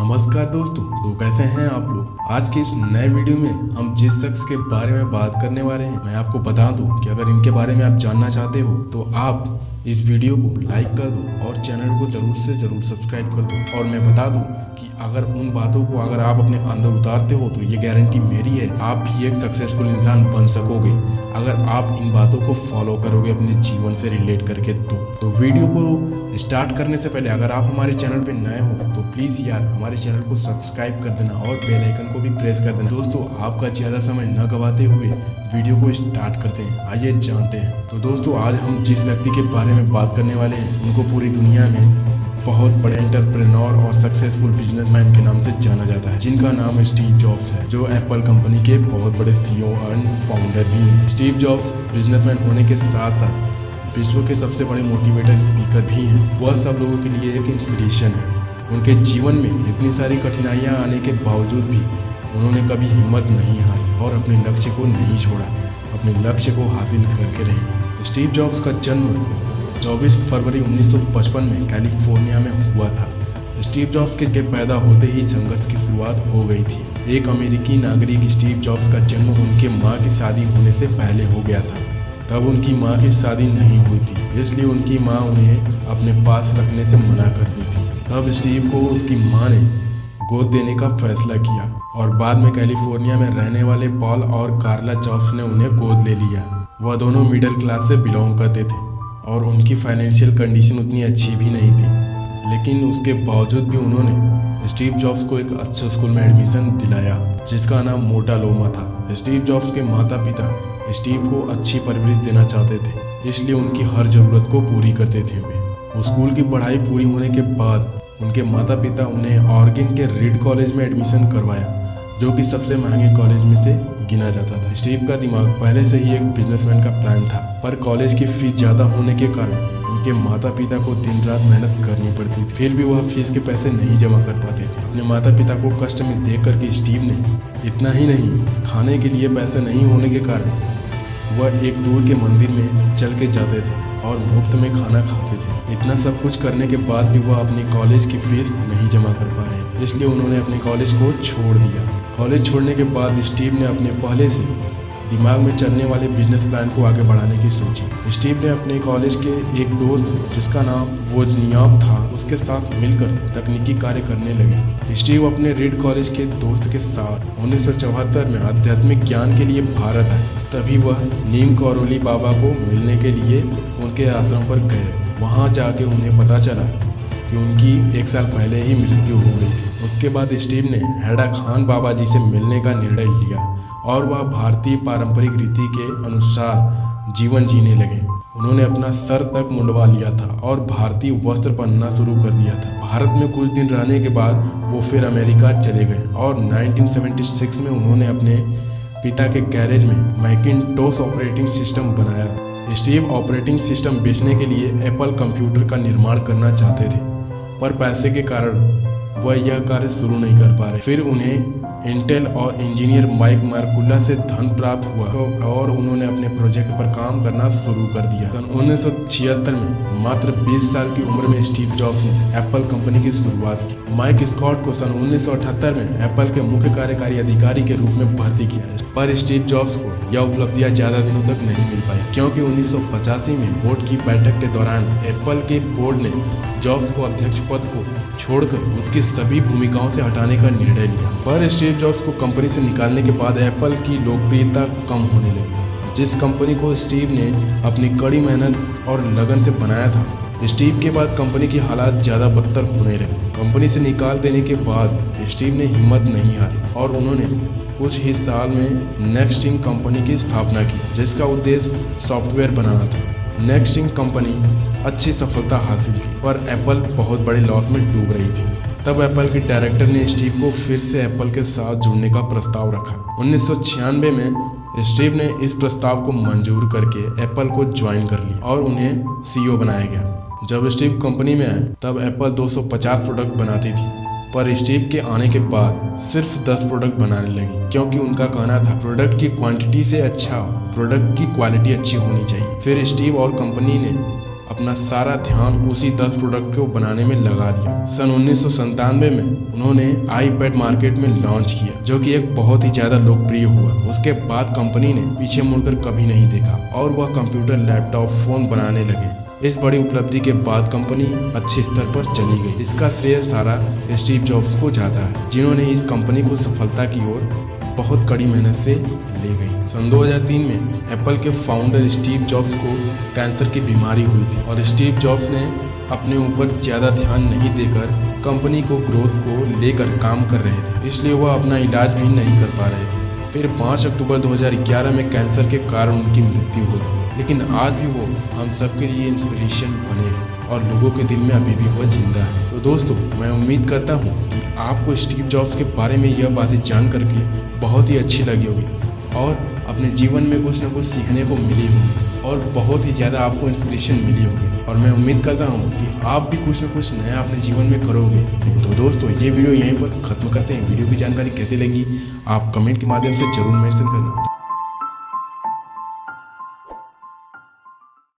नमस्कार दोस्तों, तो कैसे हैं आप लोग। आज के इस नए वीडियो में हम जिस शख्स के बारे में बात करने वाले हैं, मैं आपको बता दूं कि अगर इनके बारे में आप जानना चाहते हो तो आप इस वीडियो को लाइक कर दो और चैनल को जरूर से जरूर सब्सक्राइब कर दो। और मैं बता दूं कि अगर उन बातों को अगर आप अपने अंदर उतारते हो तो ये गारंटी मेरी है, आप भी एक सक्सेसफुल इंसान बन सकोगे अगर आप इन बातों को फॉलो करोगे अपने जीवन से रिलेट करके। तो वीडियो को स्टार्ट करने से पहले अगर आप हमारे चैनल पे नए हो तो प्लीज़ यार हमारे चैनल को सब्सक्राइब कर देना और बेल आइकन को भी प्रेस कर देना। दोस्तों, आपका ज़्यादा समय न गवाते हुए वीडियो को स्टार्ट करते हैं, आइए जानते हैं। तो दोस्तों, आज हम जिस व्यक्ति के बारे में बात करने वाले हैं उनको पूरी दुनिया में बहुत बड़े एंटरप्रेन्योर और सक्सेसफुल बिजनेसमैन के नाम से जाना जाता है, जिनका नाम स्टीव जॉब्स है, जो एप्पल कंपनी के बहुत बड़े सीईओ एंड फाउंडर भी हैं। स्टीव जॉब्स बिजनेसमैन होने के साथ साथ विश्व के सबसे बड़े मोटिवेटर स्पीकर भी हैं। वह सब लोगों के लिए एक इंस्पिरेशन है। उनके जीवन में इतनी सारी कठिनाइयां आने के बावजूद भी उन्होंने कभी हिम्मत नहीं हारी और अपने लक्ष्य को नहीं छोड़ा, अपने लक्ष्य को हासिल करके रहे। स्टीव जॉब्स का जन्म 24 फरवरी 1955 में कैलिफोर्निया में हुआ था। स्टीव जॉब्स के पैदा होते ही संघर्ष की शुरुआत हो गई थी। एक अमेरिकी नागरिक स्टीव जॉब्स का जन्म उनके माँ की शादी होने से पहले हो गया था। तब उनकी माँ की शादी नहीं हुई थी, इसलिए उनकी माँ उन्हें अपने पास रखने से मना करती थी। तब स्टीव को उसकी माँ ने गोद देने का फैसला किया और बाद में कैलिफोर्निया में रहने वाले पॉल और कार्ला जॉब्स ने उन्हें गोद ले लिया। वह दोनों मिडिल क्लास से बिलोंग करते थे और उनकी फाइनेंशियल कंडीशन उतनी अच्छी भी नहीं थी, लेकिन उसके बावजूद भी उन्होंने स्टीव जॉब्स को एक अच्छे स्कूल में एडमिशन दिलाया जिसका नाम मोटालोमा था। स्टीव जॉब्स के माता पिता स्टीव को अच्छी परवरिश देना चाहते थे, इसलिए उनकी हर ज़रूरत को पूरी करते थे। वे स्कूल की पढ़ाई पूरी होने के बाद उनके माता पिता उन्हें ऑरेगन के रीड कॉलेज में एडमिशन करवाया, जो कि सबसे महंगे कॉलेज में से गिना जाता था। स्टीव का दिमाग पहले से ही एक बिजनेसमैन का प्लान था, पर कॉलेज की फीस ज़्यादा होने के कारण उनके माता पिता को दिन रात मेहनत करनी पड़ती थी, फिर भी वह फीस के पैसे नहीं जमा कर पाते थे। अपने माता पिता को कष्ट में देख करके स्टीव ने इतना ही नहीं, खाने के लिए पैसे नहीं होने के कारण वह एक दूर के मंदिर में चल के जाते थे और मुफ्त में खाना खाते थे। इतना सब कुछ करने के बाद भी वह अपनी कॉलेज की फीस नहीं जमा कर पा रहे थे, इसलिए उन्होंने अपने कॉलेज को छोड़ दिया। कॉलेज छोड़ने के बाद स्टीव ने अपने पहले से दिमाग में चलने वाले बिजनेस प्लान को आगे बढ़ाने की सोची। स्टीव ने अपने कॉलेज के एक दोस्त जिसका नाम वोजनियाक था उसके साथ मिलकर तकनीकी कार्य करने लगे। स्टीव अपने रीड कॉलेज के दोस्त के साथ 1974 में आध्यात्मिक ज्ञान के लिए भारत आए। तभी वह नीम करौली बाबा को मिलने के लिए उनके आश्रम पर गए। वहाँ जाके उन्हें पता चला कि उनकी 1 साल पहले ही मृत्यु हो गई थी। उसके बाद स्टीव ने हैडा खान बाबा जी से मिलने का निर्णय लिया और वह भारतीय पारंपरिक रीति के अनुसार जीवन जीने लगे। उन्होंने अपना सर तक मुंडवा लिया था और भारतीय वस्त्र पहनना शुरू कर दिया था। भारत में कुछ दिन रहने के बाद वो फिर अमेरिका चले गए और 1976 में उन्होंने अपने पिता के गैरेज में मैकिन्टोश ऑपरेटिंग सिस्टम बनाया। स्टीव ऑपरेटिंग सिस्टम बेचने के लिए एप्पल कंप्यूटर का निर्माण करना चाहते थे, पर पैसे के कारण वह यह कार्य शुरू नहीं कर पा रहे। फिर उन्हें इंटेल और इंजीनियर माइक मार्कुला से धन प्राप्त हुआ और उन्होंने अपने प्रोजेक्ट पर काम करना शुरू कर दिया। सन 1976 में मात्र 20 साल की उम्र में स्टीव जॉब्स ने एप्पल कंपनी की शुरुआत की। माइक स्कॉट को सन 1978 में एप्पल के मुख्य कार्यकारी अधिकारी के रूप में भर्ती किया, पर स्टीव जॉब्स को यह उपलब्धियां ज़्यादा दिनों तक नहीं मिल पाई, क्योंकि 1985 में बोर्ड की बैठक के दौरान एप्पल के बोर्ड ने जॉब्स को अध्यक्ष पद को छोड़कर उसकी सभी भूमिकाओं से हटाने का निर्णय लिया। पर स्टीव जॉब्स को कंपनी से निकालने के बाद एप्पल की लोकप्रियता कम होने लगी। जिस कंपनी को स्टीव ने अपनी कड़ी मेहनत और लगन से बनाया था, स्टीव के बाद कंपनी की हालात ज़्यादा बदतर होने लगे। कंपनी से निकाल देने के बाद स्टीव ने हिम्मत नहीं हारी और उन्होंने कुछ ही साल में नेक्स्टिंग कंपनी की स्थापना की, जिसका उद्देश्य सॉफ्टवेयर बनाना था। नेक्स्टिंग कंपनी अच्छी सफलता हासिल की, पर एप्पल बहुत बड़े लॉस में डूब रही थी। तब एप्पल के डायरेक्टर ने स्टीव को फिर से एप्पल के साथ जुड़ने का प्रस्ताव रखा। 1996 में स्टीव ने इस प्रस्ताव को मंजूर करके एप्पल को ज्वाइन कर लिया और उन्हें सीईओ बनाया गया। जब स्टीव कंपनी में आए तब एप्पल 250 प्रोडक्ट बनाती थी, पर स्टीव के आने के बाद सिर्फ 10 प्रोडक्ट बनाने लगी, क्योंकि उनका कहना था प्रोडक्ट की क्वांटिटी से अच्छा प्रोडक्ट की क्वालिटी अच्छी होनी चाहिए। फिर स्टीव और कंपनी ने अपना सारा ध्यान उसी 10 प्रोडक्ट को बनाने में लगा दिया। सन 1997 में उन्होंने आईपैड मार्केट में लॉन्च किया, जो कि एक बहुत ही ज्यादा लोकप्रिय हुआ। उसके बाद कंपनी ने पीछे मुड़कर कभी नहीं देखा और वह कंप्यूटर, लैपटॉप, फोन बनाने लगे। इस बड़ी उपलब्धि के बाद कंपनी अच्छे स्तर पर चली गई। इसका श्रेय सारा स्टीव जॉब्स को जाता है, जिन्होंने इस कंपनी को सफलता की ओर बहुत कड़ी मेहनत से ले गई। सन 2003 में एप्पल के फाउंडर स्टीव जॉब्स को कैंसर की बीमारी हुई थी और स्टीव जॉब्स ने अपने ऊपर ज़्यादा ध्यान नहीं देकर कंपनी को ग्रोथ को लेकर काम कर रहे थे, इसलिए वह अपना इलाज भी नहीं कर पा रहे थे। फिर 5 अक्टूबर 2011 में कैंसर के कारण उनकी मृत्यु हो गई, लेकिन आज भी वो हम सबके लिए इंस्पिरेशन बने हैं और लोगों के दिल में अभी भी वो जिंदा है। तो दोस्तों, मैं उम्मीद करता हूँ कि आपको स्टीव जॉब्स के बारे में यह बातें जान करके बहुत ही अच्छी लगी होगी और अपने जीवन में कुछ ना कुछ सीखने को मिली होगी और बहुत ही ज़्यादा आपको इंस्पिरेशन मिली होगी। और मैं उम्मीद करता हूँ कि आप भी कुछ ना कुछ नया अपने जीवन में करोगे। तो दोस्तों, ये वीडियो यहीं पर ख़त्म करते हैं। वीडियो की जानकारी कैसी लगी आप कमेंट के माध्यम से जरूर मेंशन करना।